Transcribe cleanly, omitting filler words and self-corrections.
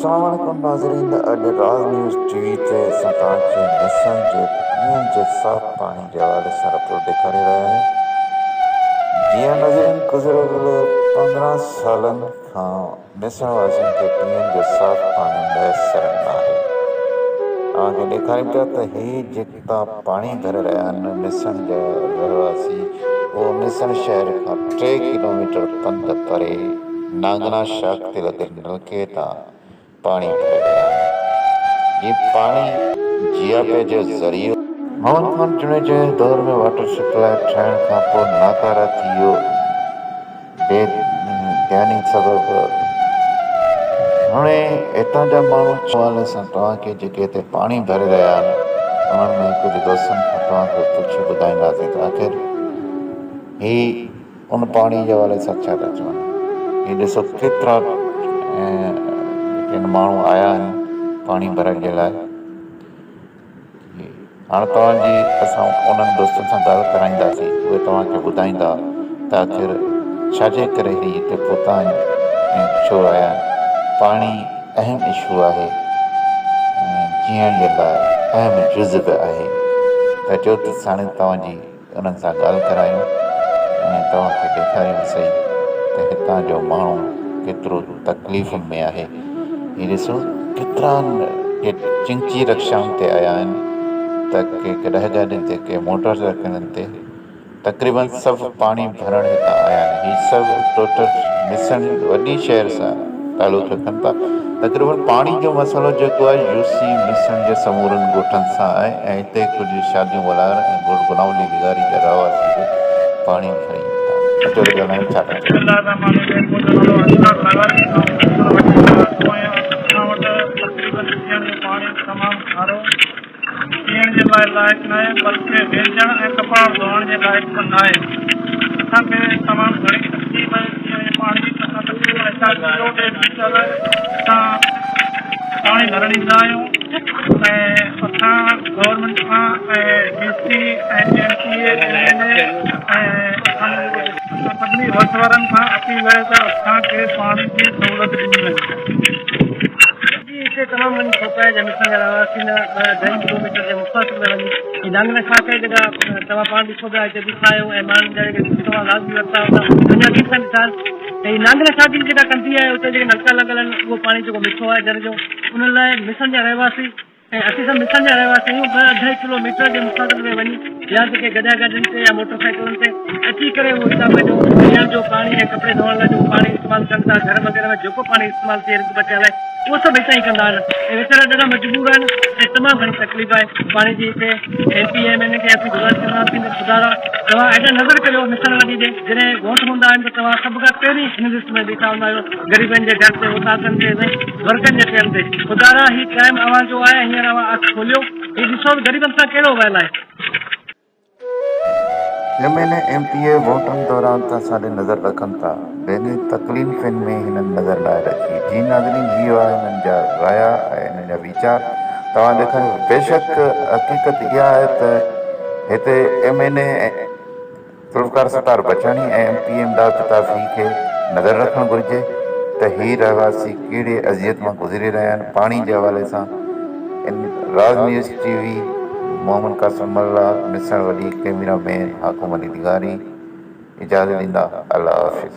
अस्सलाम वालेकुम नाज़रीन। अॼु राज न्यूज़ टीवी ते असां तव्हांखे मिसण जे पीअण जे साफ़ पाणी जे हवाले सां रिपोर्ट ॾेखारे रहिया आहियूं। जीअं नाज़रीन गुज़िरियल 15 सालनि खां मिसण वासियुनि खे पीअण जो साफ़ पाणी मुयसरु न आहे। तव्हांखे ॾेखारियूं पिया त ही जेका पाणी भरे रहिया आहिनि मिसण जा रहवासी, उहो मिसण शहर खां 3 किलोमीटर पंधु परे नागना शाख ते लॻल नलके तां पाणी भरे रहिया आहिनि। ये पाणी जीआपे जो ज़रियो मोहन खान जुनेजा जे दौर में वाटर सप्लाई ठाहिण खां पोइ नाकारा थी वियो। बेध्यानी सबबि हाणे हितां जा माण्हू हवाले सां तव्हांखे जेके हिते पाणी भरे रहिया आहिनि उन्हनि में कुझु दोस्तनि खां तव्हांखे पुछी ॿुधाईंदासीं त आख़िर ही उन पाणी जे हवाले सां छा था चवनि। ही ॾिसो केतिरा जेके माण्हू आया आहिनि पाणी भरण जे लाइ। हाणे तव्हांजी असां उन्हनि दोस्तनि सां ॻाल्हि कराईंदासीं, उहे तव्हांखे ॿुधाईंदा त आख़िर छाजे करे ही हिते पहुता आहिनि, छो आया आहिनि। पाणी अहम इशू आहे, जीअण जे लाइ अहम जुज़्व आहे। त चओ त हाणे तव्हांजी उन्हनि सां ॻाल्हि करायूं ऐं तव्हांखे ॾेखारियूं सही त हितां जो माण्हू केतिरो तकलीफ़ में आहे। ही ॾिसो केतिरा चिंची रक्षाउनि ते आया आहिनि, त के 10 गाॾियुनि ते, के मोटर साइकिलुनि ते, तक़रीबन सभु पाणी भरण हितां आया आहिनि। ही सभु टोटल मिसण वॾी शहर सां तालुक़ु रखनि था। तक़रीबन पाणी जो मसइलो जेको आहे यूसी मिसण जे समूरनि ॻोठनि सां आहे ऐं हिते कुझु शादियूं वलार ऐं गुड़गुनावली बिगारी जा रहवासी बि पाणी भरी था। अचो त ॻाल्हायूं छा था चओ। पीअण जे लाइक़ु न आहे, बल्कि वेझण ऐं कपिड़ा धोअण जे लाइक़ु बि न आहे। असांखे तमामु घणी तकलीफ़ आहे पीअण जे पाणी जी। असां तक़रीबन 1.5 मीटर असां पाणी भरण ईंदा आहियूं ऐं असां गवर्नमेंट खां ऐं DC ऐं MPA ऐं असां सभिनी वक़्त वारनि खां अपील आहे त असांखे पाणी जी सहूलियत ॾिनी वञे। हिते तमामु घणी खोप आहे जंहिंमें असांजा रहवासी 2 किलोमीटर जे मुफ़ासिले में वञी नांगना शाख आहे जेका तव्हां पाण ॾिसो पिया हिते बीठा आहियो ऐं माण्हुनि जा जेके तव्हां लाज़मी वरिता अञा ॾिठनि ॾिठा ऐं नांगना शाख जी जेका कंदी आहे उते जेके नलका लॻल आहिनि उहो पाणी जेको मिठो आहे घर जो, उन लाइ मिसण जा रहवासी ऐं असीं सभु मिसण जा रहवासी आहियूं 2.5 किलोमीटर जे मुफ़ासिले में वञी या जेके गॾिया गाॾियुनि ते या मोटर साइकिलुनि ते अची करे उहो हिसाब जो पीअण जो पाणी ऐं कपिड़े धोअण लाइ जेको पाणी इस्तेमालु कनि था, घर वग़ैरह में जेको पाणी इस्तेमालु थिए रिग बचे लाइ, उहो सभु हितां ई कंदा आहिनि ऐं वीचारा ॾाढा मजबूर आहिनि ऐं तमामु घणी तकलीफ़ आहे पाणी जी। हिते MPA MLA खे असीं गुज़ारिश कंदासीं त ख़ुदा तव्हां हेॾा नज़र करियो मिसण वारी जे जॾहिं वोट हूंदा आहिनि त तव्हां सभु खां पहिरीं हिन लिस्ट में बीठा हूंदा आहियो, ग़रीबनि जे घर ते, उताकनि ते, वर्गनि जे टेम ते। ख़ुदा ही टाइम अवां जो आहे, हींअर अवां अखि खोलियो, ही ॾिसो ग़रीबनि सां कहिड़ो वैल आहे। MLA MPA वोटनि दौरान त असांजे नज़र रखनि था, ॿियनि तकलीफ़ुनि में हिननि नज़र लाइ रखी। जी नाज़रीन, इहो आहे हिननि जा राया ऐं हिननि जा वीचार। तव्हां ॾेखारियो बेशक हक़ीक़त इहा आहे त हिते MLA ज़ुल्फ़िकार सत्तार बचाणी ऐं MP इमदाद कताफ़ी खे नज़र रखणु घुरिजे त ही रहवासी कहिड़े अज़ियत मां गुज़री रहिया आहिनि पाणी जे हवाले सां। इन राज न्यूज़ TV मोहम्मद कासिम मल्ला, मिसण वॾी कैमरामैन हाकुम अली दिगारी इजाज़त ॾींदा। अल्लाह हाफ़िज़।